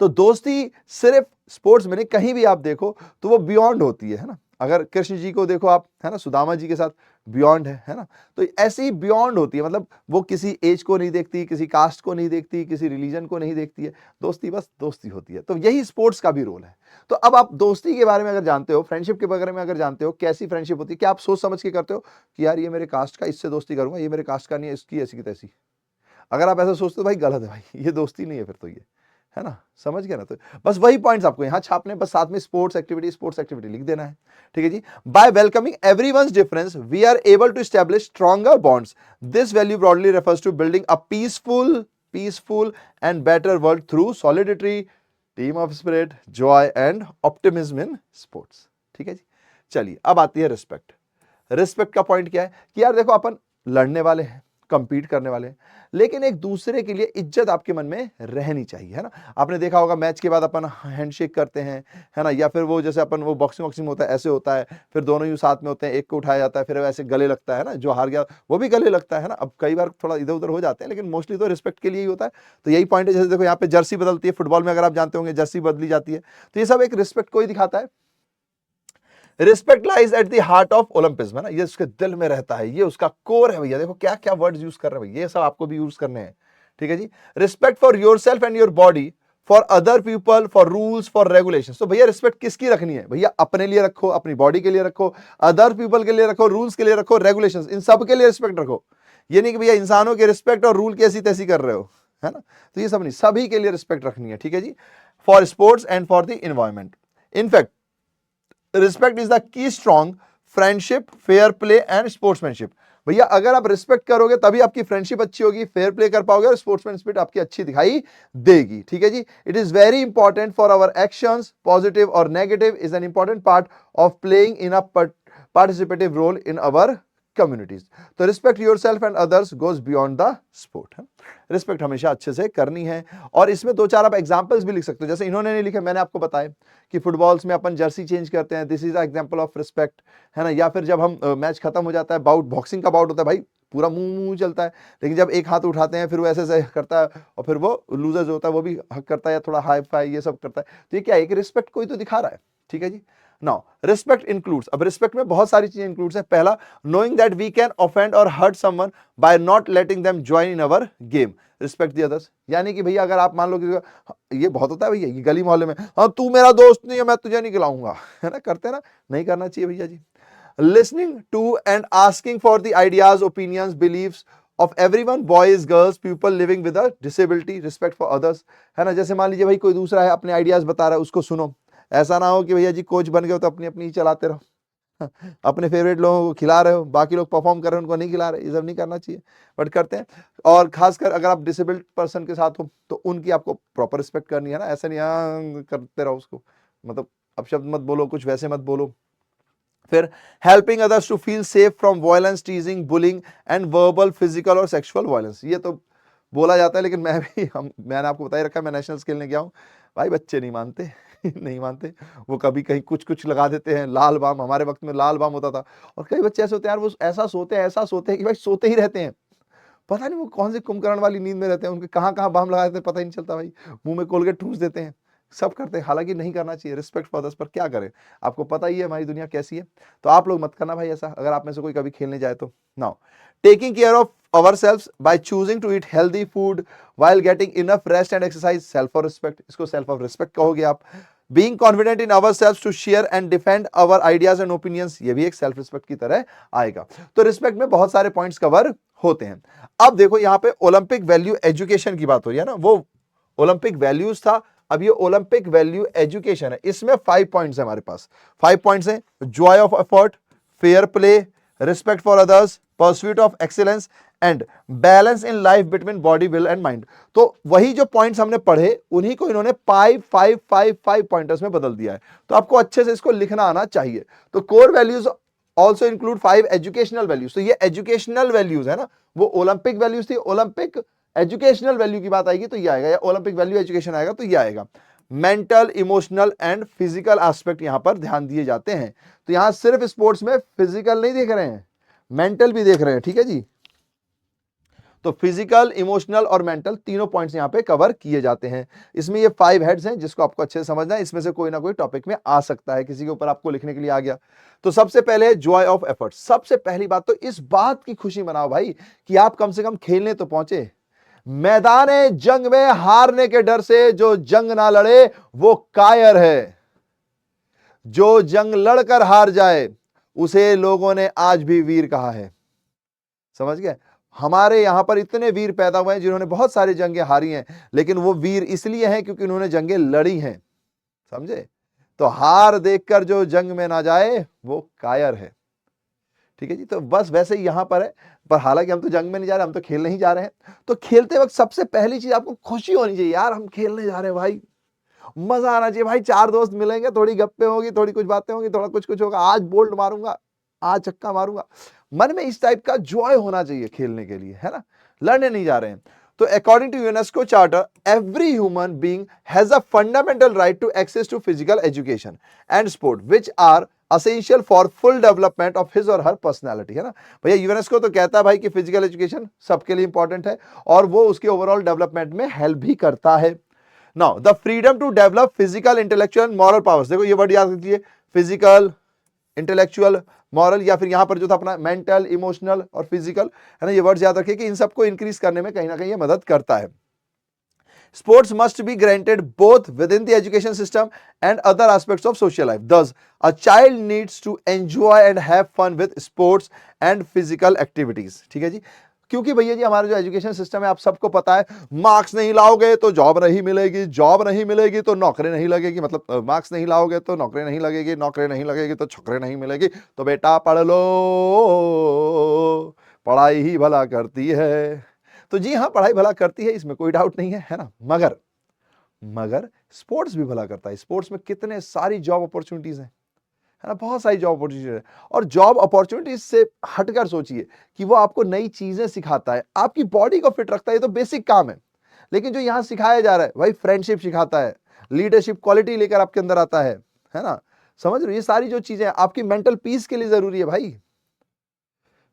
तो दोस्ती सिर्फ स्पोर्ट्स में नहीं, कहीं भी आप देखो तो वो बियॉन्ड होती है ना। अगर कृष्ण जी को देखो आप, है ना, सुदामा जी के साथ बियॉन्ड है ना। तो ऐसी ही बियॉन्ड होती है, मतलब वो किसी एज को नहीं देखती, किसी कास्ट को नहीं देखती, किसी रिलीजन को नहीं देखती है, दोस्ती बस दोस्ती होती है। तो यही स्पोर्ट्स का भी रोल है। तो अब आप दोस्ती के बारे में अगर जानते हो, फ्रेंडशिप के बारे में अगर जानते हो, कैसी फ्रेंडशिप होती है, क्या आप सोच समझ के करते हो कि यार ये मेरे कास्ट का, इससे दोस्ती करूंगा, ये मेरे कास्ट का नहीं है, इसकी ऐसी की तैसी। अगर आप ऐसा सोचते हो भाई, गलत है भाई, ये दोस्ती नहीं है फिर तो, ये है ना, समझ गया ना। तो बस वही पॉइंट्स आपको यहाँ छापने, बस साथ में स्पोर्ट्स एक्टिविटी लिख देना है, ठीक है जी। By welcoming everyone's difference we are able to establish stronger bonds, this value broadly refers to building a peaceful and better world through solidity, team of spirit, joy and optimism in sports, ठीक है जी। चलिए अब आती है रिस्पेक्ट। रिस्पेक्ट का पॉइंट क्या है कि यार देखो, अपन लड़ने वाले हैं, कंपीट करने वाले हैं, लेकिन एक दूसरे के लिए इज्जत आपके मन में रहनी चाहिए, है ना। आपने देखा होगा मैच के बाद अपन हैंडशेक करते हैं, है ना, या फिर वो जैसे अपन वो बॉक्सिंग होता है ऐसे होता है, फिर दोनों ही साथ में होते हैं, एक को उठाया जाता है, फिर वैसे गले लगता है ना, जो हार गया वो भी गले लगता है ना। अब कई बार थोड़ा इधर उधर हो जाते हैं, लेकिन मोस्टली तो रिस्पेक्ट के लिए ही होता है। तो यही पॉइंट है, जैसे देखो यहाँ पे जर्सी बदलती है, फुटबॉल में अगर आप जानते होंगे जर्सी बदली जाती है, तो ये सब एक रिस्पेक्ट को ही दिखाता है। Respect lies at the heart of Olympism, है ना, ये उसके दिल में रहता है, ये उसका कोर है भैया। देखो क्या क्या वर्ड्स यूज कर रहे हैं भैया, ये सब आपको भी यूज करने हैं, ठीक है जी। Respect for yourself and your body, for other people, for rules, for regulations. तो भैया रिस्पेक्ट किसकी रखनी है भैया, अपने लिए रखो, अपनी बॉडी के लिए रखो, अदर पीपल के लिए रखो, रूल्स के लिए रखो, रेगुलेशंस, इन सब के लिए रिस्पेक्ट रखो। ये नहीं कि भैया इंसानों के रिस्पेक्ट और रूल कैसी तैसी कर रहे हो, है ना। तो ये सब नहीं, सभी के लिए रिस्पेक्ट रखनी है, ठीक है जी। For sports and for the environment, in fact respect is the key strong friendship, fair play and sportsmanship. भैया अगर आप रिस्पेक्ट करोगे तभी आपकी फ्रेंडशिप अच्छी होगी, फेयर प्ले कर पाओगे और स्पोर्ट्समैनशिप आपकी अच्छी दिखाई देगी, ठीक है जी। It is very important for our actions, positive or negative, is an important part of playing in a participative role in our communities. तो respect yourself and others goes beyond the sport, है। रिस्पेक्ट हमेशा अच्छे से करनी है। और इसमें दो चार आप एग्जांपल्स भी लिख सकते हो, जैसे इन्होंने नहीं लिखे, मैंने आपको बताया कि फुटबॉल्स में अपन जर्सी चेंज करते हैं, this is a example of respect, है ना। या फिर जब हम मैच खत्म हो जाता है, बाउट, बॉक्सिंग का बाउट होता है भाई, पूरा मुंह चलता है, लेकिन जब एक हाथ उठाते हैं फिर वो ऐसे ऐसे करता है, और फिर वो लूजर जो होता है वो भी हक करता है या थोड़ा हाई फाई ये सब करता है। तो ये क्या है, एक रिस्पेक्ट कोई तो दिखा रहा है, ठीक है जी। नाउ रिस्पेक्ट इंक्लूड्स, अब रिस्पेक्ट में बहुत सारी चीजें इंक्लूड्स है। पहला, knowing that we can offend or hurt someone by not letting them join in our game, respect the others. यानी कि भैया अगर आप मान लो कि ये बहुत होता है भैया, ये गली मोहल्ले में, हाँ तू मेरा दोस्त नहीं है मैं तुझे नहीं खिलाऊंगा, है ना, करते हैं ना, नहीं करना चाहिए भैया जी। Listening to and asking for the ideas, opinions, beliefs of everyone, boys, girls, people living with a disability, respect for others, है ना। जैसे मान लीजिए भाई कोई दूसरा है अपने आइडियाज बता रहा है, उसको सुनो। ऐसा ना हो कि भैया जी कोच बन गए हो तो अपनी अपनी ही चलाते रहो, अपने फेवरेट लोगों को खिला रहे हो, बाकी लोग परफॉर्म कर रहे हैं उनको नहीं खिला रहे, ये सब नहीं करना चाहिए, बट करते हैं। और खासकर अगर आप डिसेबल्ड पर्सन के साथ हो तो उनकी आपको प्रॉपर रिस्पेक्ट करनी है ना, ऐसा नहीं करते रहो उसको, मतलब अपशब्द मत बोलो, कुछ वैसे मत बोलो। फिर helping others to feel safe from violence, teasing, bullying and verbal, physical और सेक्सुअल वायलेंस। ये तो बोला जाता है, लेकिन मैंने आपको बता ही रखा है, मैं नेशनल्स खेलने गया हूँ भाई, बच्चे नहीं मानते नहीं मानते, वो कभी कहीं कुछ लगा देते हैं, लाल बाम, हमारे वक्त में लाल बाम होता था, और कई बच्चे ऐसे होते हैं यार, वो ऐसा सोते हैं कि भाई सोते ही रहते हैं, पता नहीं वो कौन सी कुंभकर्ण वाली नींद में रहते हैं, उनके कहाँ कहाँ बाम लगा देते हैं पता ही नहीं चलता भाई, मुंह में कोलगेट ठूस देते हैं, सब करते हैं, हालांकि नहीं करना चाहिए, रिस्पेक्ट फॉर अदर्स, पर क्या करें, आपको पता ही है हमारी दुनिया कैसी है, तो आप लोग मत करना भाई ऐसा, अगर आप में से कोई कभी खेलने जाए तो। Now taking care of ourselves by choosing to eat healthy food while getting enough rest and exercise, self of respect, इसको self of respect कहोगे आप। being confident in ourselves to share and defend our ideas and opinions, ये भी एक self respect की तरह आएगा। तो रिस्पेक्ट में बहुत सारे पॉइंट्स कवर होते हैं। अब देखो यहाँ पे ओलंपिक वैल्यू एजुकेशन की बात हो रही है ना, वो ओलंपिक वैल्यूज था, अब ये ओलंपिक वैल्यू एजुकेशन है, इसमें 5 पॉइंट्स है हमारे पास, 5 पॉइंट्स हैं, Joy of effort, fair play, respect for others, pursuit of excellence and balance in life between body, will and mind. तो वही जो पॉइंट्स हमने पढ़े उन्हीं को इन्होंने 5 पॉइंटर्स में बदल दिया है। तो आपको अच्छे से इसको लिखना आना चाहिए। तो core values also include 5 educational values. तो ये एजुकेशनल वैल्यूज है ना, वो ओलंपिक वैल्यूज थी, ओलंपिक एजुकेशनल वैल्यू की बात आएगी तो ये आएगा, या ओलंपिक वैल्यू एजुकेशन आएगा तो ये आएगा। Mental, emotional and physical aspect यहां पर ध्यान दिए जाते हैं। तो यहां सिर्फ स्पोर्ट्स में फिजिकल नहीं देख रहे हैं, मेंटल भी देख रहे हैं, ठीक है जी। तो फिजिकल, इमोशनल और मेंटल तीनों पॉइंट्स यहां पे कवर किए जाते हैं। इसमें ये 5 हेड्स हैं जिसको आपको अच्छे से समझना है। इसमें से कोई ना कोई टॉपिक में आ सकता है, किसी के ऊपर आपको लिखने के लिए आ गया। तो सबसे पहले जॉय ऑफ एफर्ट। सबसे पहली बात तो इस बात की खुशी मनाओ भाई कि आप कम से कम खेलने तो पहुंचे। मैदान जंग में हारने के डर से जो जंग ना लड़े वो कायर है। जो जंग लड़कर हार जाए उसे लोगों ने आज भी वीर कहा है। समझ गए? हमारे यहां पर इतने वीर पैदा हुए हैं जिन्होंने बहुत सारी जंगें हारी हैं, लेकिन वो वीर इसलिए हैं क्योंकि उन्होंने जंगें लड़ी हैं। समझे? तो हार देखकर जो जंग में ना जाए वो कायर है। ठीक है जी। तो बस वैसे ही यहां पर है, पर हालांकि हम तो जंग में नहीं जा रहे, हम तो खेलने ही जा रहे हैं। तो खेलते वक्त सबसे पहली चीज आपको खुशी होनी चाहिए, यार हम खेलने जा रहे हैं भाई, मजा आना चाहिए भाई। 4 दोस्त मिलेंगे, थोड़ी गप्पे होगी, थोड़ी कुछ बातें होंगी, थोड़ा कुछ कुछ होगा, आज बोल्ड मारूंगा, आज छक्का मारूंगा। मन में इस टाइप का जॉय होना चाहिए खेलने के लिए, है ना, लड़ने नहीं जा रहे हैं। तो according to UNESCO charter, every human being has a fundamental right to access to physical education and sport which are essential for full development of his or her personality, है ना। भैया यूनेस्को तो कहता है भाई कि फिजिकल एजुकेशन सबके लिए इंपॉर्टेंट है और वो उसके ओवरऑल डेवलपमेंट में हेल्प भी करता है। Now the freedom to develop physical, intellectual, moral powers. देखो ये वर्ड याद रखिए, फिजिकल, इंटेलेक्चुअल, मॉरल, या फिर यहां पर जो था अपना मेंटल, इमोशनल और फिजिकल, है ना, ये वर्ड्स याद रखिए कि इन सबको इंक्रीज करने में कहीं ना कहीं ये मदद करता है। Sports must be granted both within the education system and other aspects of social life. Thus, a child needs to enjoy and have fun with sports and physical activities. ठीक है जी। क्योंकि भैया जी हमारा जो एजुकेशन सिस्टम है आप सबको पता है, मार्क्स नहीं लाओगे तो जॉब नहीं मिलेगी, जॉब नहीं मिलेगी तो नौकरी नहीं लगेगी, मतलब मार्क्स नहीं लाओगे तो नौकरी नहीं लगेगी, नौकरी नहीं लगेगी तो छोकरी नहीं मिलेगी। तो बेटा पढ़ लो, पढ़ाई ही भला करती है। तो जी हाँ, पढ़ाई भला करती है, इसमें कोई डाउट नहीं है ना। मगर स्पोर्ट्स भी भला करता है। स्पोर्ट्स में कितने सारी जॉब अपॉर्चुनिटीज हैं, है ना, बहुत सारी जॉब अपॉर्चुनिटीज है। और जॉब अपॉर्चुनिटीज से हटकर सोचिए कि वो आपको नई चीजें सिखाता है, आपकी बॉडी को फिट रखता है, ये तो बेसिक काम है। लेकिन जो यहां सिखाया जा रहा है भाई, फ्रेंडशिप सिखाता है, लीडरशिप क्वालिटी लेकर आपके अंदर आता है ना। समझ रहे हो, ये सारी जो चीजें आपकी मेंटल पीस के लिए जरूरी है भाई।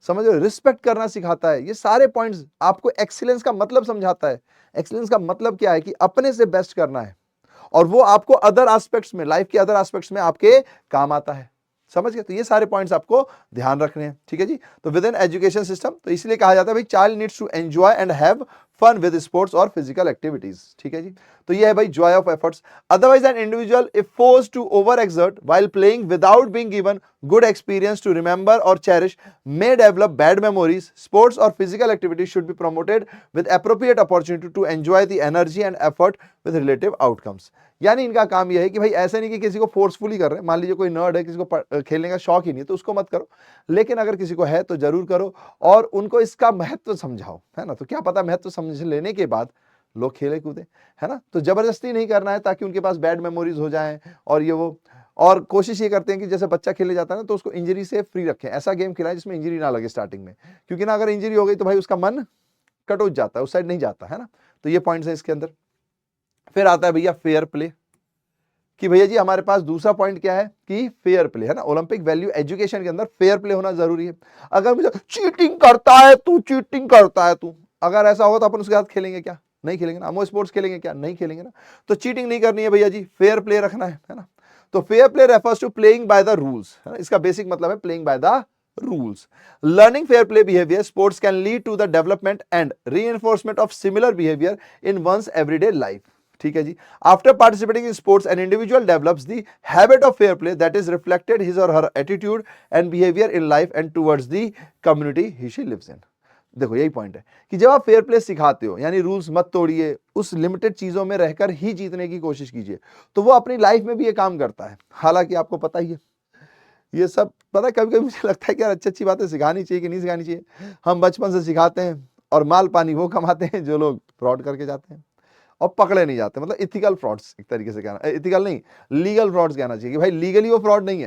समझ रहे हो, रिस्पेक्ट करना सिखाता है। ये सारे पॉइंट्स आपको एक्सीलेंस का मतलब समझाता है। एक्सीलेंस का मतलब क्या है कि अपने से बेस्ट करना है, और वो आपको अदर एस्पेक्ट्स में, लाइफ के अदर एस्पेक्ट्स में आपके काम आता है। समझ गए? तो ये सारे पॉइंट्स आपको ध्यान रखने हैं। ठीक है जी। तो विद इन एजुकेशन सिस्टम, तो इसलिए कहा जाता है भाई child needs to enjoy and have fun with sports और फिजिकल एक्टिविटीज। ठीक है जी। तो ये है भाई joy of efforts. Otherwise an individual if forced to over exert while playing without being given good experience to remember or cherish may develop bad memories. Sports or physical activities should be promoted with appropriate opportunity to enjoy the energy and effort with relative outcomes. यानी इनका काम यह है कि भाई ऐसा नहीं कि किसी को फोर्सफुली कर रहे हैं। मान लीजिए कोई नर्ड है, किसी को खेलने का शौक ही नहीं है, तो उसको मत करो, लेकिन अगर किसी को है तो जरूर करो और उनको इसका महत्व समझाओ, है ना। तो क्या पता महत्व समझ लेने के बाद लोग खेले कूदे, है ना। तो जबरदस्ती नहीं करना है ताकि उनके पास बैड मेमोरीज हो जाएं और ये वो। और कोशिश ये करते हैं कि जैसे बच्चा खेलने जाता है ना, तो उसको इंजरी से फ्री रखें। ऐसा गेम खिलाएं जिसमें इंजरी ना लगे स्टार्टिंग में, क्योंकि ना अगर इंजरी हो गई तो भाई उसका मन कटोच जाता है, उस साइड नहीं जाता, है ना। तो ये पॉइंट्स है इसके अंदर। फिर आता है भैया फेयर प्ले, कि भैया जी हमारे पास दूसरा पॉइंट क्या है कि फेयर प्ले, है ना। ओलंपिक वैल्यू एजुकेशन के अंदर फेयर प्ले होना जरूरी है। अगर मुझे चीटिंग करता है तू, अगर ऐसा होगा तो अपन उसके साथ खेलेंगे क्या? नहीं खेलेंगे ना। हम स्पोर्ट्स खेलेंगे क्या? नहीं खेलेंगे ना। तो चीटिंग नहीं करनी है भैया जी, फेयर प्ले रखना है ना। तो fair play refers to playing by the rules, है ना। इसका बेसिक मतलब है playing by the rules. Learning fair play behaviour sports can lead to the development and reinforcement of similar behaviour in one's everyday life. ठीक है जी। After participating in sports an individual develops the habit of fair play that is reflected his or her attitude and behaviour in life and towards the community ही शी लिव्स इन। देखो यही पॉइंट है कि जब आप फेयर प्ले सिखाते हो, यानी रूल्स मत तोड़िए, उस लिमिटेड चीजों में रहकर ही जीतने की कोशिश कीजिए, तो वो अपनी लाइफ में भी ये काम करता है। हालांकि आपको पता ही है ये सब पता है कभी कभी मुझे लगता है कि यार अच्छी अच्छी बातें सिखानी चाहिए कि नहीं सिखानी चाहिए। हम बचपन से सिखाते हैं और माल पानी वो कमाते हैं जो लोग फ्रॉड करके जाते हैं और पकड़े नहीं जाते। मतलब इथिकल फ्रॉड्स एक तरीके से कहना, इथिकल नहीं, लीगल फ्रॉड्स कहना चाहिए कि भाई लीगली वो फ्रॉड नहीं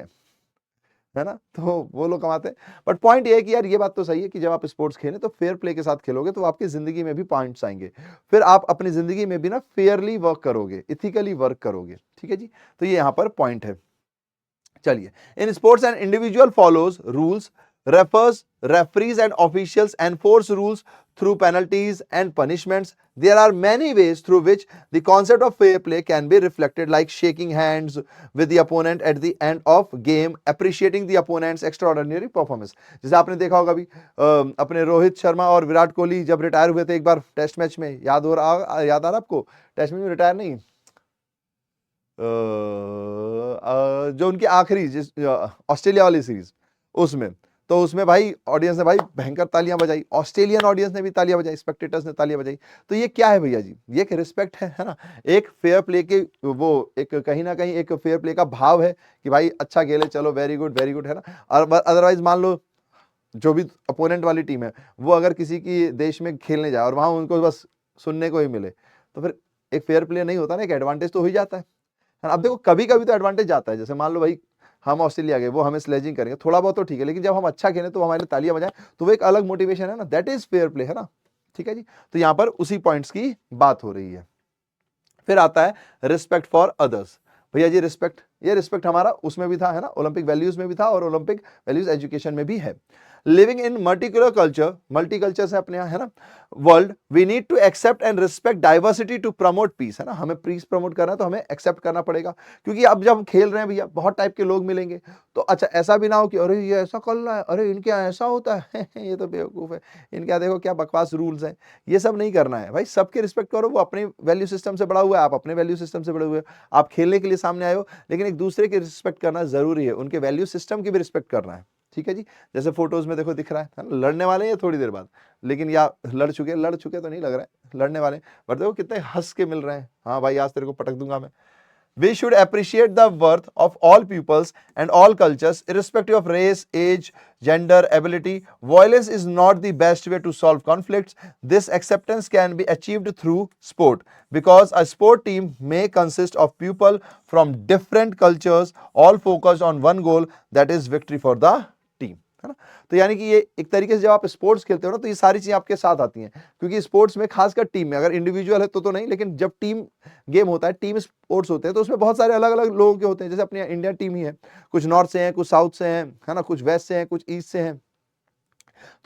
है ना, तो वो लोग कमाते हैं। बट पॉइंट ये है कि यार ये बात तो सही है कि जब आप स्पोर्ट्स खेलें तो फेयर प्ले के साथ खेलोगे तो आपकी जिंदगी में भी पॉइंट्स आएंगे, फिर आप अपनी जिंदगी में भी ना फेयरली वर्क करोगे, इथिकली वर्क करोगे। ठीक है जी, तो ये यहां पर पॉइंट है। चलिए, in sports and individual follows rules, refers, referees and officials enforce rules through penalties and punishments. There are many ways through which the concept of fair play can be reflected, like shaking hands with the opponent at the end of game, appreciating the opponent's extraordinary performance. जैसे आपने देखा होगा अभी अपने रोहित शर्मा और विराट कोहली जब रिटायर हुए थे एक बार टेस्ट मैच में, याद आ रहा आपको? टेस्ट मैच में रिटायर नहीं, जो उनकी आखिरी ऑस्ट्रेलिया वाली सीरीज, उसमें तो उसमें भाई ऑडियंस ने भाई भयंकर तालियां बजाई, ऑस्ट्रेलियन ऑडियंस ने भी तालियां बजाई, स्पेक्टेटर्स ने तालियां बजाई। तो ये क्या है भैया जी? ये एक रिस्पेक्ट है ना, एक फेयर प्ले के, वो एक कहीं ना कहीं एक फेयर प्ले का भाव है कि भाई अच्छा खेले, चलो वेरी गुड है ना। और अदरवाइज मान लो जो भी अपोनेंट वाली टीम है वो अगर किसी की देश में खेलने जाए और वहां उनको बस सुनने को ही मिले, तो फिर एक फेयर प्ले नहीं होता ना, एक एडवांटेज तो हो ही जाता है। अब देखो कभी कभी तो एडवांटेज जाता है, जैसे मान लो भाई हम ऑस्ट्रेलिया गए, वो हमें स्लेजिंग करेंगे थोड़ा बहुत तो ठीक है, लेकिन जब हम अच्छा खेलें तो हमारे लिए तालियां बजाएं, तो वो एक अलग मोटिवेशन है ना, दैट इज फेयर प्ले, है ना। ठीक है जी, तो यहां पर उसी पॉइंट्स की बात हो रही है। फिर आता है रिस्पेक्ट फॉर अदर्स। भैया जी रिस्पेक्ट, ये रिस्पेक्ट हमारा उसमें भी था, है ना, ओलंपिक वैल्यूज में भी था और ओलंपिक वैल्यूज एजुकेशन में भी है। Living in multicultural culture, multi culture से अपने यहाँ, है ना, world, we need to accept and respect diversity to promote peace, है ना। हमें पीस प्रमोट करना है तो हमें एक्सेप्ट करना पड़ेगा, क्योंकि अब जब हम खेल रहे हैं भैया बहुत टाइप के लोग मिलेंगे, तो अच्छा ऐसा भी ना हो कि अरे ये ऐसा कर रहा है, अरे इनके यहाँ ऐसा होता है ये तो बेवकूफ है, इनके यहाँ देखो क्या बकवास रूल्स हैं। ये सब नहीं करना है भाई, सबके रिस्पेक्ट करो, वो अपने वैल्यू सिस्टम से बड़ा हुआ है, आप अपने वैल्यू सिस्टम से बड़े हुए हो, आप खेलने के लिए सामने आए हो, लेकिन एक दूसरे की रिस्पेक्ट करना जरूरी है, उनके वैल्यू सिस्टम की भी रिस्पेक्ट करना है। ठीक है जी, जैसे फोटोज में देखो दिख रहा है ना, लड़ने वाले हैं थोड़ी देर बाद, लेकिन या लड़ चुके तो नहीं लग रहा है लड़ने वाले, बट देखो कितने हंस के मिल रहे हैं, हाँ भाई आज तेरे को पटक दूंगा मैं। We should appreciate the worth of all peoples and all cultures, irrespective of race, age, gender, ability. Violence is not the best way to solve conflicts. This acceptance can be achieved through sport, because a sport team may consist of people from different cultures, all focused on one goal, that is victory for the team. है ना, तो यानी कि ये एक तरीके से जब आप स्पोर्ट्स खेलते हो ना, तो ये सारी चीजें आपके साथ आती हैं, क्योंकि स्पोर्ट्स में खासकर टीम में, अगर इंडिविजुअल है तो नहीं, लेकिन जब टीम गेम होता है, टीम स्पोर्ट्स होते हैं, तो उसमें बहुत सारे अलग अलग लोगों के होते हैं। जैसे अपनी इंडियन टीम ही है, कुछ नॉर्थ से हैं, कुछ साउथ से हैं, है ना, कुछ वेस्ट से हैं, कुछ ईस्ट से हैं,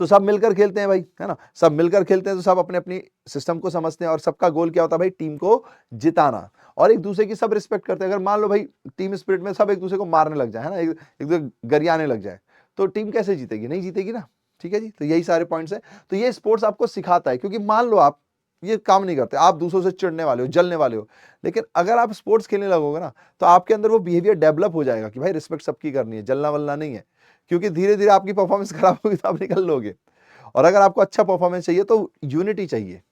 तो सब मिलकर खेलते हैं भाई, है ना, सब मिलकर खेलते हैं, तो सब अपने अपनी सिस्टम को समझते हैं और सबका गोल क्या होता है भाई, टीम को जिताना, और एक दूसरे की सब रिस्पेक्ट करते हैं। अगर मान लो भाई टीम स्पिरिट में सब एक दूसरे को मारने लग जाए, है ना, एक दूसरे गरियाने लग जाए, तो टीम कैसे जीतेगी? नहीं जीतेगी ना। ठीक है जी, तो यही सारे पॉइंट्स हैं। तो ये स्पोर्ट्स आपको सिखाता है, क्योंकि मान लो आप ये काम नहीं करते, आप दूसरों से चिढ़ने वाले हो, जलने वाले हो, लेकिन अगर आप स्पोर्ट्स खेलने लगोगे ना, तो आपके अंदर वो बिहेवियर डेवलप हो जाएगा कि भाई रिस्पेक्ट सबकी करनी है, जलना वलना नहीं है, क्योंकि धीरे धीरे आपकी परफॉर्मेंस खराब होगी तो आप निकल लोगे। और अगर आपको अच्छा परफॉर्मेंस चाहिए तो यूनिटी चाहिए,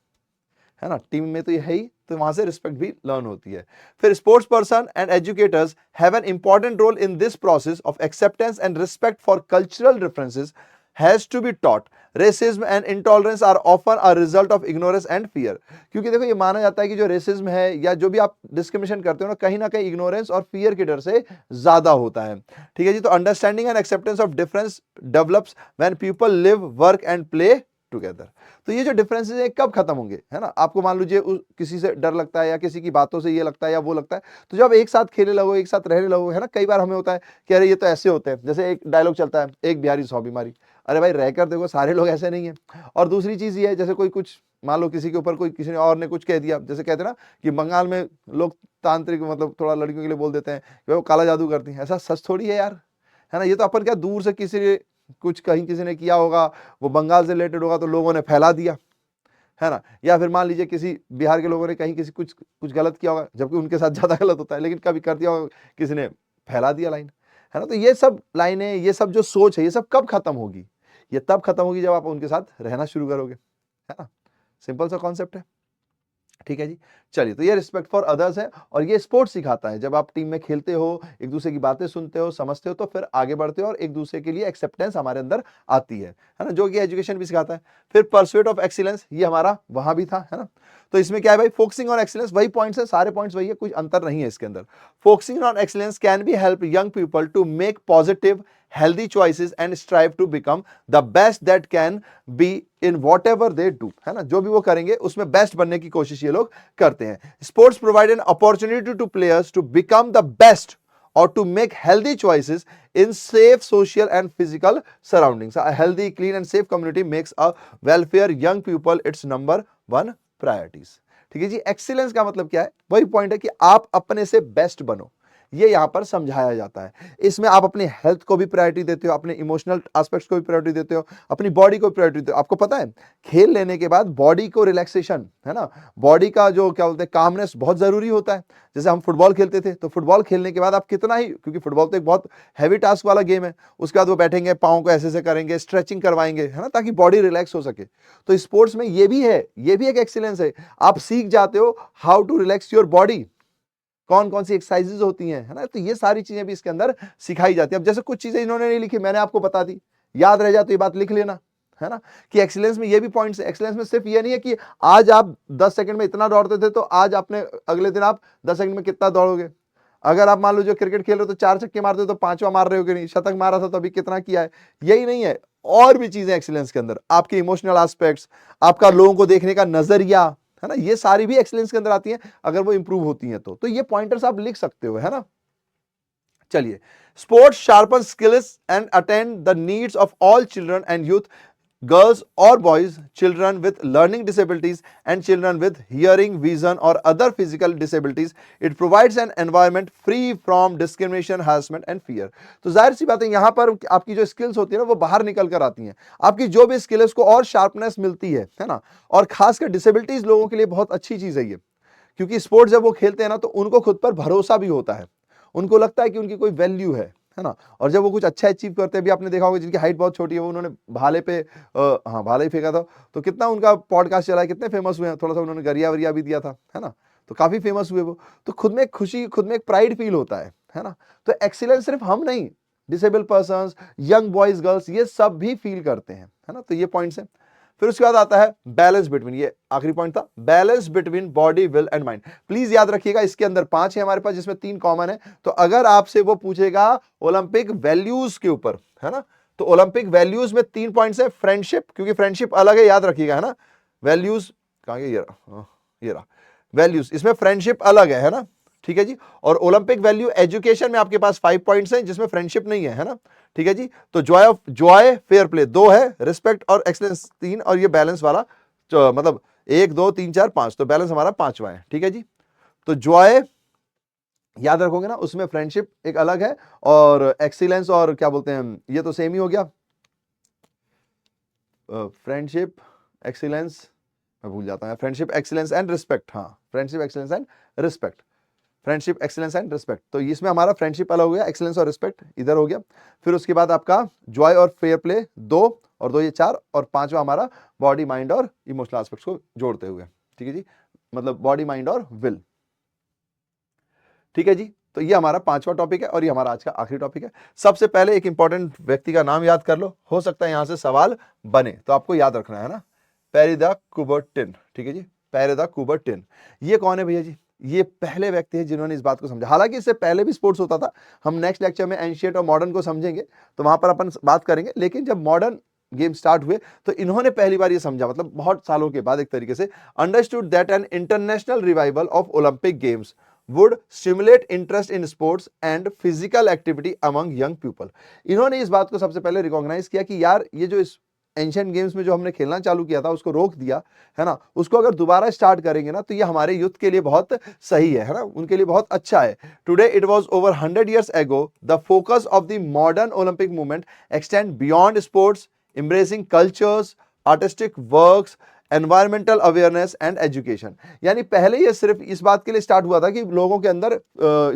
है ना, टीम में तो ये है ही, तो वहां से रिस्पेक्ट भी लर्न होती है। फिर sports person and educators have an important role in this process of acceptance and respect for cultural differences has to be taught. Racism and intolerance are often a result of ignorance and fear, क्योंकि देखो ये माना जाता है कि जो रेसिज्म है या जो भी आप डिस्क्रिमिनेशन करते हो ना कहीं इग्नोरेंस और फियर के डर से ज्यादा होता है। ठीक है जी, तो understanding and acceptance of difference develops when people live, work and play together. तो ये जो डिफरेंसेस है कब खत्म होंगे, है ना, आपको मान लीजिए किसी से डर लगता है या किसी की बातों से ये लगता है या वो लगता है, तो जब एक साथ खेलने लगो, एक साथ रहने लगो, है ना, कई बार हमें होता है कि अरे ये तो ऐसे होते हैं, जैसे एक डायलॉग चलता है, एक बिहारी 100 बीमारी, अरे भाई रहकर देखो सारे लोग ऐसे नहीं है। और दूसरी चीज ये है, जैसे कोई कुछ मान लो किसी के ऊपर कोई किसी ने और ने कुछ कह दिया, जैसे कहते हैं ना कि बंगाल में लोग तांत्रिक मतलब थोड़ा लड़कियों के लिए बोल देते हैं कि वो काला जादू करती हैं, ऐसा सच थोड़ी है यार, है ना, ये तो अपन क्या दूर से किसी ने कुछ कहीं किसी ने किया होगा, वो बंगाल से रिलेटेड होगा तो लोगों ने फैला दिया, है ना, या फिर मान लीजिए किसी बिहार के लोगों ने कहीं किसी कुछ कुछ गलत किया होगा, जबकि उनके साथ ज्यादा गलत होता है, लेकिन कभी कर दिया होगा किसी ने, फैला दिया लाइन, है ना। तो ये सब लाइनें, ये सब जो सोच है, ये सब कब खत्म होगी? ये तब खत्म होगी जब आप उनके साथ रहना शुरू करोगे, है ना, सिंपल सा कॉन्सेप्ट है। ठीक है जी। चलिए, तो ये रिस्पेक्ट फॉर अदर्स है और ये स्पोर्ट्स सिखाता है। जब आप टीम में खेलते हो, एक दूसरे की बातें सुनते हो, समझते हो, तो फिर आगे बढ़ते हो और एक दूसरे के लिए एक्सेप्टेंस हमारे अंदर आती है ना? जो कि एजुकेशन भी सिखाता है। फिर परस्यूट ऑफ एक्सीलेंस, ये हमारा वहां भी था, है ना? तो इसमें क्या है भाई, फोकसिंग ऑन एक्सीलेंस, वही पॉइंट्स है, सारे पॉइंट्स वही है, कुछ अंतर नहीं है इसके अंदर। Focusing on excellence can be help young people to make positive healthy choices and strive to become the best that can be in whatever they do, है ना? जो भी वो करेंगे उसमें बेस्ट बनने की कोशिश ये लोग करते हैं। Sports provide an opportunity to players to become the best or to make healthy choices in safe social and physical surroundings. A healthy, clean and safe community makes a welfare young people its number one priorities. ठीक है जी। एक्सीलेंस का मतलब क्या है? वही पॉइंट है कि आप अपने से बेस्ट बनो, ये यहां पर समझाया जाता है। इसमें आप अपनी हेल्थ को भी प्रायोरिटी देते हो, अपने इमोशनल एस्पेक्ट्स को भी प्रायोरिटी देते हो, अपनी बॉडी को प्रायोरिटी देते हो। आपको पता है, खेल लेने के बाद बॉडी को रिलैक्सेशन, है ना, बॉडी का जो क्या बोलते हैं कामनेस बहुत जरूरी होता है। जैसे हम फुटबॉल खेलते थे, तो फुटबॉल खेलने के बाद आप कितना ही, क्योंकि फुटबॉल तो एक बहुत हैवी टास्क वाला गेम है, उसके बाद वो बैठेंगे, पाँव को ऐसे ऐसे करेंगे, स्ट्रेचिंग करवाएंगे, है ना, ताकि बॉडी रिलैक्स हो सके। तो स्पोर्ट्स में ये भी है, ये भी एक एक्सीलेंस है। आप सीख जाते हो how to relax your body, कौन कौन सी एक्सरसाइजेज होती हैं, है ना? तो ये सारी चीजें भी इसके अंदर सिखाई जाती है। अब जैसे कुछ चीजें इन्होंने नहीं लिखी, मैंने आपको बता दी, याद रह जाए तो ये बात लिख लेना, है ना, कि एक्सीलेंस में ये भी पॉइंट्स है। एक्सीलेंस में सिर्फ ये नहीं है कि आज आप 10 सेकंड में इतना दौड़ते थे, तो आज आपने अगले दिन आप 10 सेकंड में कितना दौड़ोगे। अगर आप मान लो जो क्रिकेट खेल रहे हो तो 4 छक्के मारते हो तो 5वां मार रहे हो कि नहीं, शतक मारा था तो अभी कितना किया है, यही नहीं है, और भी चीजें एक्सीलेंस के अंदर, आपके इमोशनल एस्पेक्ट्स, आपका लोगों को देखने का नजरिया, है ना, ये सारी भी एक्सीलेंस के अंदर आती हैं अगर वो इंप्रूव होती हैं तो ये पॉइंटर्स आप लिख सकते हो, है ना। चलिए, sports sharpen skills and attend the needs of all children and youth, girls or boys, children with learning disabilities and children with hearing, vision or other physical disabilities. It provides an environment free from discrimination, harassment and fear. तो जाहिर सी बात है, यहां पर आपकी जो स्किल्स होती है ना, वो बाहर निकल कर आती हैं। आपकी जो भी स्किल है उसको और शार्पनेस मिलती है ना। और खासकर डिसेबिलिटीज लोगों के लिए बहुत अच्छी चीज है ये, क्योंकि स्पोर्ट्स जब वो खेलते हैं ना, तो उनको खुद पर भरोसा भी होता है, उनको लगता है कि उनकी कोई वैल्यू है ना। और जब वो कुछ अच्छा अचीव करते हैं, भी आपने देखा होगा जिनकी हाइट बहुत छोटी है, वो उन्होंने भाले पे हाँ भाला ही फेंका था, तो कितना उनका पॉडकास्ट चला है, कितने फेमस हुए हैं, थोड़ा सा उन्होंने गरिया वरिया भी दिया था, है ना, तो काफी फेमस हुए वो। तो खुद में एक खुशी, खुद में एक प्राइड फील होता है ना। तो एक्सीलेंस सिर्फ हम नहीं, disable person, young boys girls, ये सब भी फील करते हैं, है ना। तो ये पॉइंट्स है। फिर उसके बाद आता है बैलेंस बिटवीन, ये आखिरी पॉइंट था, balance between body, will and mind. Please याद रखिएगा, इसके अंदर 5 है हमारे पास, जिसमें 3 कॉमन है। तो अगर आपसे वो पूछेगा ओलंपिक वैल्यूज के ऊपर, है ना, तो ओलंपिक वैल्यूज में 3 पॉइंट्स है। फ्रेंडशिप, क्योंकि फ्रेंडशिप अलग है, याद रखिएगा, है ना। वैल्यूज कहां गए, ये रहा वैल्यूज, इसमें फ्रेंडशिप अलग है ना, ठीक है जी। और ओलंपिक वैल्यू एजुकेशन में आपके पास 5 पॉइंट्स हैं, जिसमें फ्रेंडशिप नहीं है ना, ठीक है जी। तो जॉय फेयर प्ले 2 है, रिस्पेक्ट और एक्सलेंस 3, और ये बैलेंस वाला मतलब 1 2 3 4 5, तो बैलेंस हमारा 5वां है, ठीक है जी। तो जॉय याद रखोगे ना, उसमें फ्रेंडशिप एक अलग है, और एक्सीलेंस और क्या बोलते हैं, ये तो सेम ही हो गया, फ्रेंडशिप एक्सीलेंस, मैं भूल जाता हूं, फ्रेंडशिप एक्सीलेंस एंड रिस्पेक्ट, हाँ, friendship excellence and respect, friendship excellence and respect. तो इसमें हमारा फ्रेंडशिप अलग हो गया, एक्सीलेंस और रिस्पेक्ट इधर हो गया। फिर उसके बाद आपका जॉय और फेयर प्ले 2, और 2 ये 4, और 5वां हमारा बॉडी, माइंड और इमोशनल एस्पेक्ट्स को जोड़ते हुए, ठीक है जी, मतलब बॉडी, माइंड और विल, ठीक है जी। तो ये हमारा 5वां टॉपिक है, और ये हमारा आज का आखिरी टॉपिक है। सबसे पहले एक इंपॉर्टेंट व्यक्ति का नाम याद कर लो, हो सकता है यहां से सवाल बने, तो आपको याद रखना है ना, पेरी द कुबर्टिन, ठीक है जी, पेरी द कुबर्टिन। ये कौन है भैया जी? ये पहले व्यक्ति है जिन्होंने इस बात को समझा। हालांकि इससे पहले भी स्पोर्ट्स होता था, हम नेक्स्ट लेक्चर में एंशिएंट और मॉडर्न को समझेंगे, तो वहां पर अपन बात करेंगे। लेकिन जब मॉडर्न गेम स्टार्ट हुए, तो इन्होंने पहली बार ये समझा, मतलब बहुत सालों के बाद एक तरीके से, understood that an international revival of Olympic games would stimulate interest in sports and physical activity among young people। इन्होंने इस बात को सबसे पहले रिकॉग्नाइज किया कि यार ये जो इस एंशिएंट गेम्स में जो हमने खेलना चालू किया था, उसको रोक दिया है ना, उसको अगर दोबारा स्टार्ट करेंगे ना, तो ये हमारे यूथ के लिए बहुत सही है ना, उनके लिए बहुत अच्छा है। Today it was over 100 years ago the focus of the modern Olympic movement extend beyond sports, embracing cultures, artistic works, environmental awareness and education. यानी पहले ये सिर्फ इस बात के लिए स्टार्ट हुआ था कि लोगों के अंदर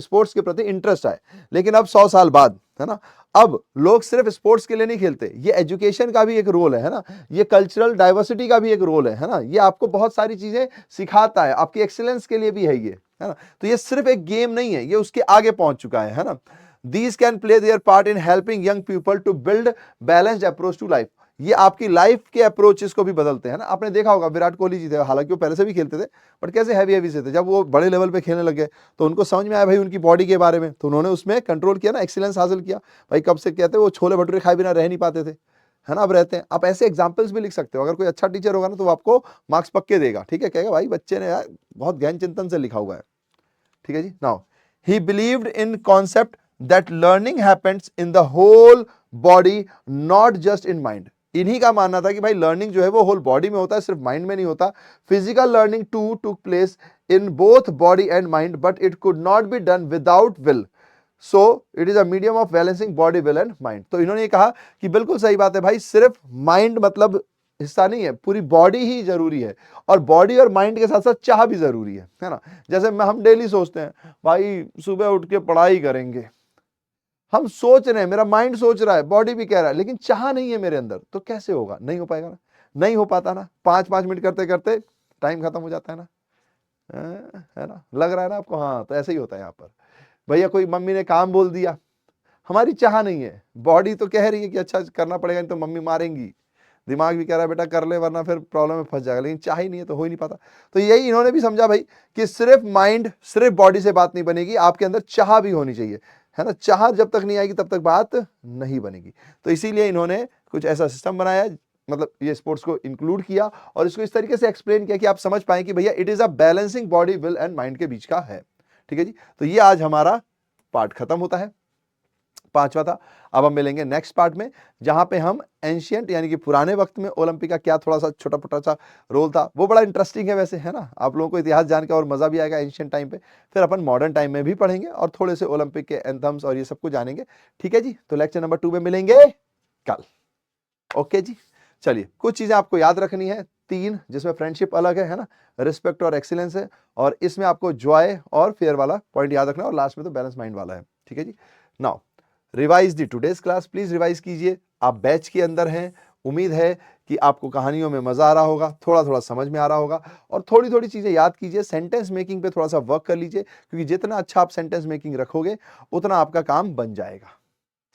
स्पोर्ट्स के प्रति इंटरेस्ट आए, लेकिन अब 100 साल बाद, है ना। अब लोग सिर्फ स्पोर्ट्स के लिए नहीं खेलते, ये एजुकेशन का भी एक रोल है ना, ये कल्चरल डाइवर्सिटी का भी एक रोल है ना, ये आपको बहुत सारी चीजें सिखाता है, आपकी एक्सीलेंस के लिए भी है ना। तो ये सिर्फ एक गेम नहीं है, ये उसके आगे पहुंच चुका है ना। These can play their part in helping young people to build balanced approach to life. ये आपकी लाइफ के अप्रोचेस को भी बदलते हैं ना। आपने देखा होगा विराट कोहली जी थे, हालांकि वो पहले से भी खेलते थे, बट कैसे हैवी हैवी से थे। जब वो बड़े लेवल पे खेलने लगे तो उनको समझ में आया भाई उनकी बॉडी के बारे में, तो उन्होंने उसमें कंट्रोल किया ना, एक्सीलेंस हासिल किया। भाई कब से कहते हैं वो छोले भटूरे खाए बिना रह नहीं पाते थे, है ना, अब रहते हैं। आप ऐसे एग्जाम्पल्स भी लिख सकते हो, अगर कोई अच्छा टीचर होगा ना तो वो आपको मार्क्स पक्के देगा, ठीक है, कहेगा भाई बच्चे ने यार बहुत गहन चिंतन से लिखा हुआ है, ठीक है जी। Now he believed in concept that learning happens in the whole body not just in mind. इन्हीं का मानना था कि भाई लर्निंग जो है वो होल बॉडी में होता है, सिर्फ माइंड में नहीं होता। Physical learning to took place in both body and mind, but it could not be done without will, so it is a medium of balancing body will and mind. तो इन्होंने ये कहा कि बिल्कुल सही बात है भाई, सिर्फ माइंड मतलब हिस्सा नहीं है, पूरी बॉडी ही जरूरी है, और बॉडी और माइंड के साथ साथ चाह भी जरूरी है ना। जैसे हम डेली सोचते हैं भाई सुबह उठ के पढ़ाई करेंगे, हम सोच रहे हैं, मेरा माइंड सोच रहा है, बॉडी भी कह रहा है, लेकिन चाह नहीं है मेरे अंदर, तो कैसे होगा, नहीं हो पाएगा ना, नहीं हो पाता ना। 5-5 मिनट करते करते टाइम खत्म हो जाता है ना, है ना, लग रहा है ना आपको, हाँ तो ऐसे ही होता है यहाँ पर। भैया कोई मम्मी ने काम बोल दिया, हमारी चाह नहीं है, बॉडी तो कह रही है कि अच्छा करना पड़ेगा, नहीं तो मम्मी मारेंगी, दिमाग भी कह रहा है बेटा कर ले वरना फिर प्रॉब्लम में फंस जाएगा, लेकिन चाह ही नहीं है तो हो ही नहीं पाता। तो यही इन्होंने भी समझा भाई कि सिर्फ माइंड सिर्फ बॉडी से बात नहीं बनेगी, आपके अंदर चाह भी होनी चाहिए, है ना। चाह जब तक नहीं आएगी तब तक बात नहीं बनेगी। तो इसीलिए इन्होंने कुछ ऐसा सिस्टम बनाया, मतलब ये स्पोर्ट्स को इंक्लूड किया और इसको इस तरीके से एक्सप्लेन किया कि आप समझ पाए कि भैया it is a balancing body will and mind के बीच का है, ठीक है जी। तो ये आज हमारा पार्ट खत्म होता है, 5वां था। अब हम मिलेंगे नेक्स्ट पार्ट में, जहां पे हम एंशियंट यानी कि पुराने वक्त में ओलंपिक का क्या थोड़ा सा छोटा छोटा सा रोल था, वो बड़ा इंटरेस्टिंग है वैसे, है ना। आप लोगों को इतिहास जान के और मजा भी आएगा एंशियंट टाइम पे। फिर अपन मॉडर्न टाइम में भी पढ़ेंगे और थोड़े से ओलंपिक के एंथम्स और ये सब कुछ जानेंगे, ठीक है जी। तो लेक्चर नंबर 2 में मिलेंगे कल, ओके जी। चलिए कुछ चीजें आपको याद रखनी है, 3, जिसमें फ्रेंडशिप अलग है ना, रिस्पेक्ट और एक्सीलेंस है, और इसमें आपको जॉय और फेयर वाला पॉइंट याद रखना है, और लास्ट में तो बैलेंस माइंड वाला है, ठीक है जी। Now revise the today's class, please revise कीजिए। आप बैच के अंदर हैं, उम्मीद है कि आपको कहानियों में मजा आ रहा होगा, थोड़ा थोड़ा समझ में आ रहा होगा, और थोड़ी थोड़ी चीजें याद कीजिए। सेंटेंस मेकिंग पे थोड़ा सा वर्क कर लीजिए, क्योंकि जितना अच्छा आप सेंटेंस मेकिंग रखोगे उतना आपका काम बन जाएगा,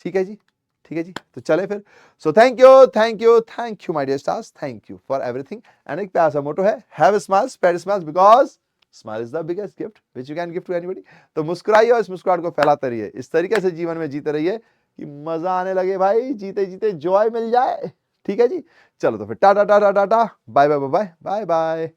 ठीक है जी, ठीक है जी। तो चले फिर, so thank you thank you thank you my dear stars, thank you for everything. And एक प्यारा सा मोटो है, have a smile, spread smiles, because smile is the biggest gift which you can give to anybody. तो मुस्कुराइए और इस मुस्कुराहट को फैलाते रहिए, इस तरीके से जीवन में जीते रहिए कि मजा आने लगे भाई, जीते जीते जॉय मिल जाए, ठीक है जी। चलो तो फिर tata tata tata, bye bye bye bye bye.